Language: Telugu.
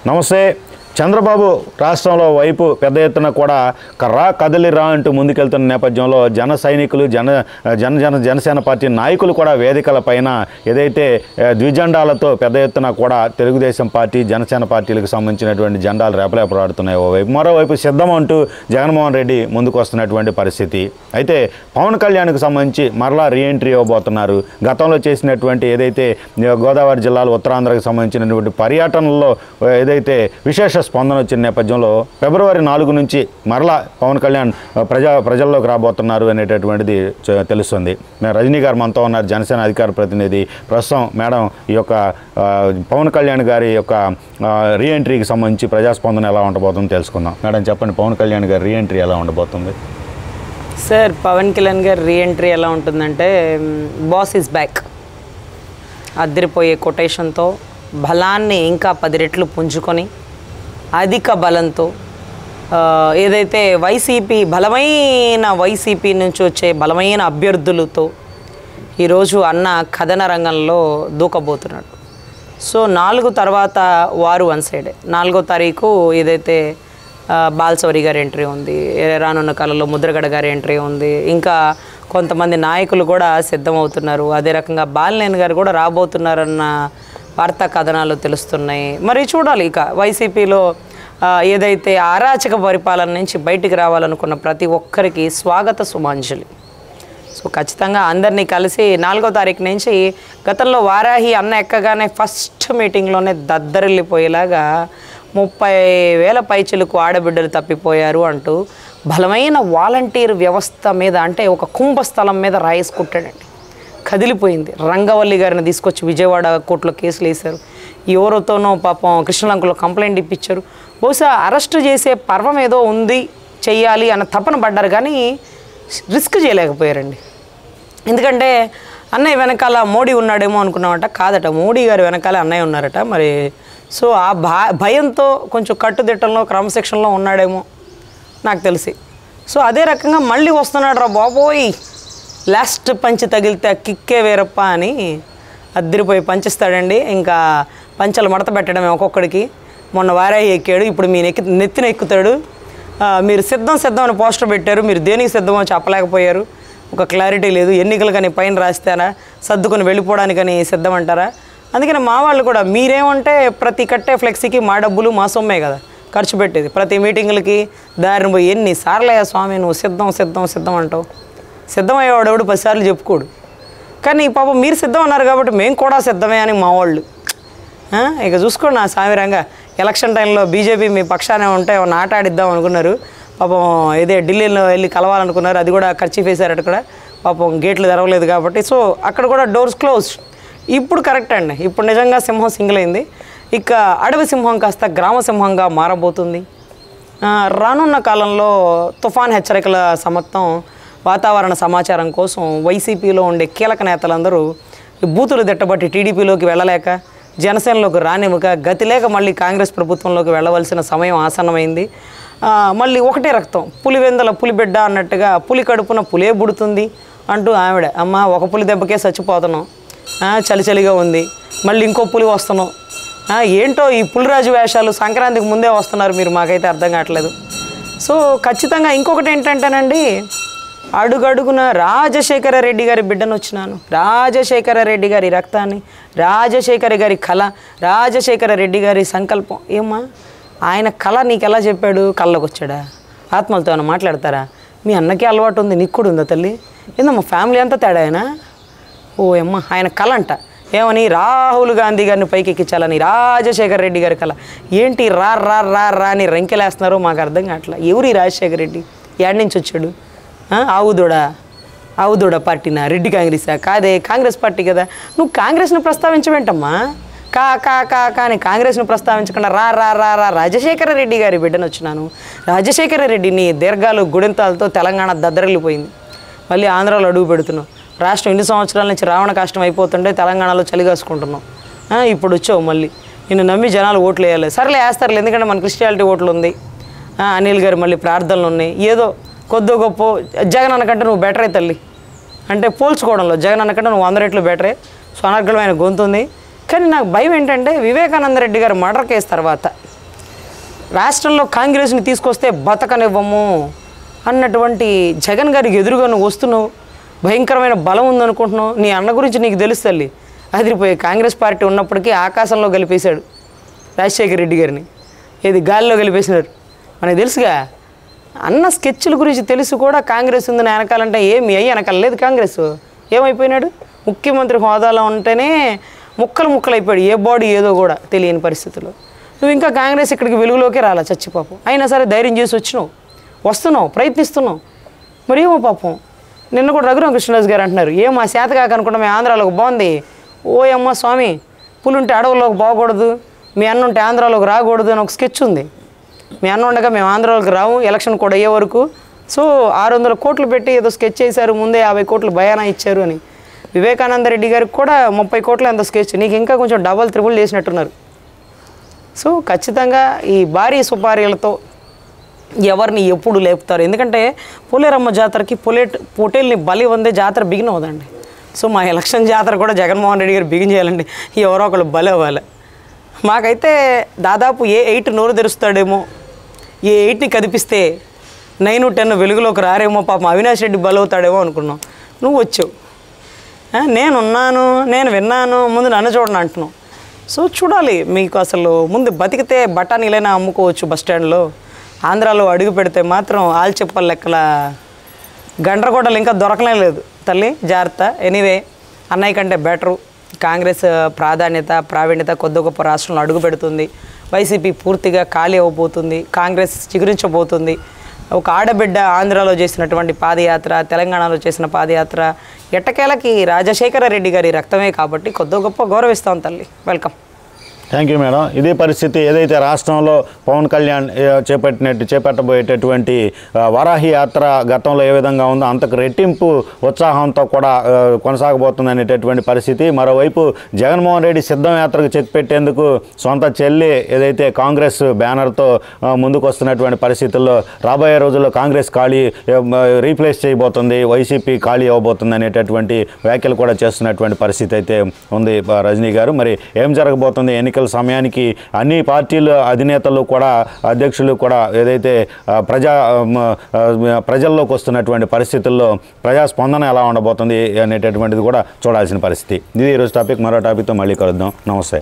నమస్తే. చంద్రబాబు రాష్ట్రంలో వైపు పెద్ద ఎత్తున కూడా కర్రా కదలిరా అంటూ ముందుకెళ్తున్న నేపథ్యంలో జన సైనికులు జనసేన పార్టీ నాయకులు కూడా వేదికల పైన ఏదైతే ద్విజెండాలతో పెద్ద ఎత్తున కూడా తెలుగుదేశం పార్టీ జనసేన పార్టీలకు సంబంధించినటువంటి జెండాలు రేపలేపలాడుతున్నాయి. ఓవైపు మరోవైపు సిద్ధం అంటూ జగన్మోహన్ రెడ్డి ముందుకు వస్తున్నటువంటి పరిస్థితి. అయితే పవన్ కళ్యాణ్కి సంబంధించి మరలా రీఎంట్రీ ఇవ్వబోతున్నారు. గతంలో చేసినటువంటి ఏదైతే గోదావరి జిల్లాలో ఉత్తరాంధ్రకు సంబంధించినటువంటి పర్యటనలో ఏదైతే విశేష స్పందన వచ్చిన నేపథ్యంలో ఫిబ్రవరి 4 నుంచి మరలా పవన్ కళ్యాణ్ ప్రజల్లోకి రాబోతున్నారు అనేటటువంటిది తెలుస్తుంది. రజనీ గారు మనతో ఉన్నారు, జనసేన అధికార ప్రతినిధి. ప్రస్తుతం మేడం ఈ యొక్క పవన్ కళ్యాణ్ గారి యొక్క రీఎంట్రీకి సంబంధించి ప్రజాస్పందన ఎలా ఉండబోతుందో తెలుసుకుందాం. మేడం చెప్పండి, పవన్ కళ్యాణ్ గారి రీఎంట్రీ ఎలా ఉండబోతుంది? సార్, పవన్ కళ్యాణ్ గారి రీఎంట్రీ ఎలా ఉంటుందంటే, బాస్ ఈజ్ బ్యాక్ అద్దరిపోయే కొటేషన్తో బలాన్ని ఇంకా 10 రెట్లు పుంజుకొని అధిక బలంతో ఏదైతే బలమైన వైసీపీ నుంచి వచ్చే బలమైన అభ్యర్థులతో ఈరోజు అన్న కథన రంగంలో దూకబోతున్నాడు. సో 4 తర్వాత వారు వన్ సైడే. 4వ తారీఖు ఏదైతే బాలశౌరి గారి ఎంట్రీ ఉంది, రానున్న కాలంలో ముద్రగడ గారి ఎంట్రీ ఉంది, ఇంకా కొంతమంది నాయకులు కూడా సిద్ధమవుతున్నారు. అదే రకంగా బాలినేని గారు కూడా రాబోతున్నారన్న వార్తా కథనాలు తెలుస్తున్నాయి. మరి చూడాలి. ఇక వైసీపీలో ఏదైతే అరాచక పరిపాలన నుంచి బయటికి రావాలనుకున్న ప్రతి ఒక్కరికి స్వాగత సుమాంజలి. సో ఖచ్చితంగా అందరినీ కలిసి 4వ తారీఖు నుంచి గతంలో వారాహి అన్న ఎక్కగానే ఫస్ట్ మీటింగ్లోనే దద్దరిల్లిపోయేలాగా 30,000 పైచిలకు ఆడబిడ్డలు తప్పిపోయారు అంటూ బలమైన వాలంటీర్ వ్యవస్థ మీద, అంటే ఒక కుంభస్థలం మీద రాయేసుకుంటాడండి. కదిలిపోయింది. రంగవల్లి గారిని తీసుకొచ్చి విజయవాడ కోర్టులో కేసులు వేశారు. ఎవరితోనో పాపం కృష్ణలంకలో కంప్లైంట్ ఇప్పించారు. బహుశా అరెస్ట్ చేసే పర్వం ఏదో ఉంది, చెయ్యాలి అన్న తపన పడ్డారు, కానీ రిస్క్ చేయలేకపోయారండి. ఎందుకంటే అన్నయ్య వెనకాల మోడీ ఉన్నాడేమో అనుకున్నామట. కాదట, మోడీ గారి వెనకాల అన్నయ్య ఉన్నారట. మరి సో ఆ భయంతో కొంచెం కట్టుదిట్టంలో క్రమశిక్షణలో ఉన్నాడేమో నాకు తెలిసి. సో అదే రకంగా మళ్ళీ వస్తున్నాడు రా బాబోయ్, లాస్ట్ పంచి తగిలితే కిక్కే వేరప్ప అని అద్దరిపోయి పంచిస్తాడండి. ఇంకా పంచలు మడత పెట్టడమే ఒక్కొక్కడికి. మొన్న వారాయి ఎక్కాడు, ఇప్పుడు మీ నెత్తిన ఎక్కుతాడు. మీరు సిద్ధం అని పోస్టర్ పెట్టారు, మీరు దేనికి సిద్ధమో చెప్పలేకపోయారు. ఒక క్లారిటీ లేదు. ఎన్నికలు కానీ పైన రాస్తారా, సర్దుకొని వెళ్ళిపోవడానికని సిద్ధం అంటారా? అందుకని మా వాళ్ళు కూడా మీరేమంటే ప్రతి కట్టే ఫ్లెక్సీకి మా డబ్బులు మా సొమ్మే కదా ఖర్చు పెట్టేది. ప్రతి మీటింగులకి దారిని పోయి ఎన్నిసార్లయ్యా స్వామి నువ్వు సిద్ధం అంటావు. సిద్ధమయ్యేవాడు ఎవడు 10 సార్లు చెప్పుకోడు. కానీ పాపం మీరు సిద్ధం అన్నారు కాబట్టి మేము కూడా సిద్ధమే అని మా వాళ్ళు. ఇక చూసుకోండి నా సామిరంగా. ఎలక్షన్ టైంలో బీజేపీ మీ పక్షానే ఉంటే ఏమన్నా ఆట ఆడిద్దాం అనుకున్నారు. పాపం ఇదే ఢిల్లీలో వెళ్ళి కలవాలనుకున్నారు, అది కూడా ఖర్చు వేశారు అక్కడ. పాపం గేట్లు తెరవలేదు కాబట్టి సో అక్కడ కూడా డోర్స్ క్లోజ్. ఇప్పుడు కరెక్ట్ అండి, ఇప్పుడు నిజంగా సింహం సింగిల్ అయింది. ఇక అడవి సింహం కాస్త గ్రామ సింహంగా మారబోతుంది. రానున్న కాలంలో తుఫాన్ హెచ్చరికల సమత్తం వాతావరణ సమాచారం కోసం వైసీపీలో ఉండే కీలక నేతలందరూ బూతులు తిట్టబట్టి టీడీపీలోకి వెళ్ళలేక, జనసేనలోకి రానివ్వక, గతి లేక మళ్ళీ కాంగ్రెస్ ప్రభుత్వంలోకి వెళ్ళవలసిన సమయం ఆసన్నమైంది. మళ్ళీ ఒకటే రక్తం, పులివెందల పులిబిడ్డ అన్నట్టుగా పులి కడుపున పులే బుడుతుంది అంటూ ఆవిడ, అమ్మ ఒక పులి దెబ్బకే చచ్చిపోతున్నాం, చలిగా ఉంది, మళ్ళీ ఇంకో పులి వస్తున్నాం. ఏంటో ఈ పులిరాజు వేషాలు సంక్రాంతికి ముందే వస్తున్నారు మీరు, మాకైతే అర్థం కావట్లేదు. సో ఖచ్చితంగా ఇంకొకటి ఏంటంటేనండి, అడుగడుగున రాజశేఖర రెడ్డి గారి బిడ్డను వచ్చినాను, రాజశేఖర రెడ్డి గారి రక్తాన్ని, రాజశేఖర గారి కళ, రాజశేఖర రెడ్డి గారి సంకల్పం. ఏమ్మా ఆయన కళ నీకు ఎలా చెప్పాడు? కళ్ళకు వచ్చాడా? ఆత్మలతో ఏమైనా మాట్లాడతారా? మీ అన్నకి అలవాటు ఉంది, నీకు కూడా ఉందా తల్లి? ఏందమ్మా ఫ్యామిలీ అంతా తేడా అయినా? ఓ అమ్మ ఆయన కళ అంట. ఏమని? రాహుల్ గాంధీ గారిని పైకి ఎక్కించాలని రాజశేఖర రెడ్డి గారి కళ. ఏంటి రా రా రా రా అని రంకెలేస్తున్నారో మాకు అర్థం కావట్లా. ఎవరి రాజశేఖర రెడ్డి ఏడు నుంచి వచ్చాడు? ఆవుదూడ పార్టీనా? రెడ్డి కాంగ్రెసా? కాదే, కాంగ్రెస్ పార్టీ కదా. నువ్వు కాంగ్రెస్ను ప్రస్తావించవేంటమ్మా? కానీ కాంగ్రెస్ను ప్రస్తావించకుండా రా రా రా రా రాజశేఖర రెడ్డి గారి బిడ్డను వచ్చినాను. రాజశేఖర రెడ్డిని దీర్ఘాలు గుడింతాలతో తెలంగాణ దద్దరిల్లిపోయింది. మళ్ళీ ఆంధ్రాలో అడుగు పెడుతున్నావు. రాష్ట్రం ఇన్ని సంవత్సరాల నుంచి రావణ కష్టం అయిపోతుంటే తెలంగాణలో చలిగాసుకుంటున్నాం. ఇప్పుడు వచ్చావు మళ్ళీ. నిన్ను నమ్మి జనాలు ఓట్లు వేయాలి. సర్లే వేస్తారులే, ఎందుకంటే మన క్రిస్టియాలిటీ ఓట్లు ఉంది. అనిల్ గారు మళ్ళీ ప్రార్థనలు ఉన్నాయి. ఏదో కొద్దో గొప్ప జగన్ అన్నకంటే నువ్వు బెటరే తల్లి అంటే పోల్చుకోవడంలో జగన్ అన్నకంటే నువ్వు 100 రెట్లు బెటరే. సో అనర్గళమైన గొంతు ఉంది. కానీ నాకు భయం ఏంటంటే వివేకానంద రెడ్డి గారు మర్డర్ కేసు తర్వాత రాష్ట్రంలో కాంగ్రెస్ని తీసుకొస్తే బతకనివ్వము అన్నటువంటి జగన్ గారికి ఎదురుగా నువ్వు వస్తున్నావు, భయంకరమైన బలం ఉందనుకుంటున్నావు. నీ అన్న గురించి నీకు తెలుసు తల్లి, అదిరిపోయే కాంగ్రెస్ పార్టీ ఉన్నప్పటికీ ఆకాశంలో కలిపేశాడు రాజశేఖర రెడ్డి గారిని, ఏది గాలిలో కలిపేసినారు మనకు తెలుసుగా. అన్న స్కెచ్ల గురించి తెలుసు కూడా కాంగ్రెస్ ఉందని వెనకాలంటే ఏమి అయ్యి వెనకాల లేదు. కాంగ్రెస్ ఏమైపోయినాడు, ముఖ్యమంత్రి హోదాలో ఉంటేనే ముక్కలు అయిపోయాడు, ఏ బాడీ ఏదో కూడా తెలియని పరిస్థితుల్లో. నువ్వు ఇంకా కాంగ్రెస్ ఇక్కడికి వెలుగులోకే రాలా చచ్చిపాపం. అయినా సరే ధైర్యం చేసి వస్తున్నావు ప్రయత్నిస్తున్నావు. మరి ఏమో పాపం నిన్న కూడా రఘురామ కృష్ణరాజు గారు అంటున్నారు, ఏం మా శాత కాక అనుకుంటా మేము ఆంధ్రాలోకి బాగుంది, ఓ అమ్మ స్వామి పులుంటే అడవుల్లోకి బాగకూడదు, మీ అన్న ఉంటే ఆంధ్రాలోకి రాకూడదు అని ఒక స్కెచ్ ఉంది. మీ అన్న ఉండగా మేము ఆంధ్రాలోకి రాము, ఎలక్షన్ కూడా అయ్యే వరకు. సో 600 కోట్లు పెట్టి ఏదో స్కెచ్ చేశారు, ముందే 50 కోట్లు బయానా ఇచ్చారు అని. వివేకానంద రెడ్డి గారికి కూడా 30 కోట్ల ఎంత స్కెచ్, నీకు ఇంకా కొంచెం డబల్ త్రిబుల్ చేసినట్టున్నారు. సో ఖచ్చితంగా ఈ భారీ సుపారీలతో ఎవరిని ఎప్పుడు లేపుతారు, ఎందుకంటే పోలేరమ్మ జాతరకి పొటేల్ని బలి వందే జాతర బిగిన్ అవుదండి. సో మా ఎలక్షన్ జాతర కూడా జగన్మోహన్ రెడ్డి గారు బిగిన్ చేయాలండి, ఎవరో ఒకళ్ళు బలి అవ్వాలి. మాకైతే దాదాపు ఏ 8 నోరు తెరుస్తాడేమో, ఏ 8ని కదిపిస్తే 9, 10 వెలుగులోకి రారేమో, పాపం అవినాష్ రెడ్డి బలవుతాడేమో అనుకున్నాం. నువ్వు వచ్చావు, నేనున్నాను, నేను విన్నాను, ముందు నన్ను చూడను అంటున్నావు. సో చూడాలి, మీకు అసలు ముందు బతికితే బఠానీలైనా అమ్ముకోవచ్చు బస్టాండ్లో. ఆంధ్రాలో అడుగు పెడితే మాత్రం ఆల్చెప్పల లెక్కల గండ్రగొడ్డలు ఇంకా దొరకనే లేదు తల్లి, జాగ్రత్త. ఎనీవే అన్నయ్య కంటే బెటరు, కాంగ్రెస్ ప్రావీణ్యత కొద్ది గొప్ప రాష్ట్రంలో అడుగు పెడుతుంది. వైసీపీ పూర్తిగా ఖాళీ అవ్వబోతుంది, కాంగ్రెస్ చిగురించబోతుంది. ఒక ఆడబిడ్డ ఆంధ్రాలో చేసినటువంటి పాదయాత్ర, తెలంగాణలో చేసిన పాదయాత్ర ఎట్టకేలకి రాజశేఖర రెడ్డి గారి రక్తమే కాబట్టి కొద్ది గొప్ప గౌరవిస్తాం తల్లి. వెల్కమ్. Thank you madam. ఇదే పరిస్థితి ఏదైతే రాష్ట్రంలో పవన్ కళ్యాణ్ చేపట్టబోయేటటువంటి వారాహి యాత్ర గతంలో ఏ విధంగా ఉందో అంతకు రెట్టింపు ఉత్సాహంతో కూడా కొనసాగబోతుంది అనేటటువంటి పరిస్థితి. మరోవైపు జగన్మోహన్ రెడ్డి సిద్ధం యాత్రకు చెక్ పెట్టేందుకు సొంత చెల్లి ఏదైతే కాంగ్రెస్ బ్యానర్తో ముందుకు వస్తున్నటువంటి పరిస్థితుల్లో రాబోయే రోజుల్లో కాంగ్రెస్ ఖాళీ రీప్లేస్ చేయబోతుంది, వైసీపీ ఖాళీ అవ్వబోతుంది అనేటటువంటి వ్యాఖ్యలు కూడా చేస్తున్నటువంటి పరిస్థితి అయితే ఉంది రజనీ గారు. మరి ఏం జరగబోతుంది ఎన్నికల సమయానికి అన్ని పార్టీల అధినేతలు కూడా అధ్యక్షులు కూడా ఏదైతే ప్రజల్లోకి వస్తున్నటువంటి పరిస్థితుల్లో ప్రజాస్పందన ఎలా ఉండబోతుంది అనేటటువంటిది కూడా చూడాల్సిన పరిస్థితి. ఇది ఈరోజు టాపిక్. మరో టాపిక్తో మళ్ళీ కలుద్దాం. నమస్తే.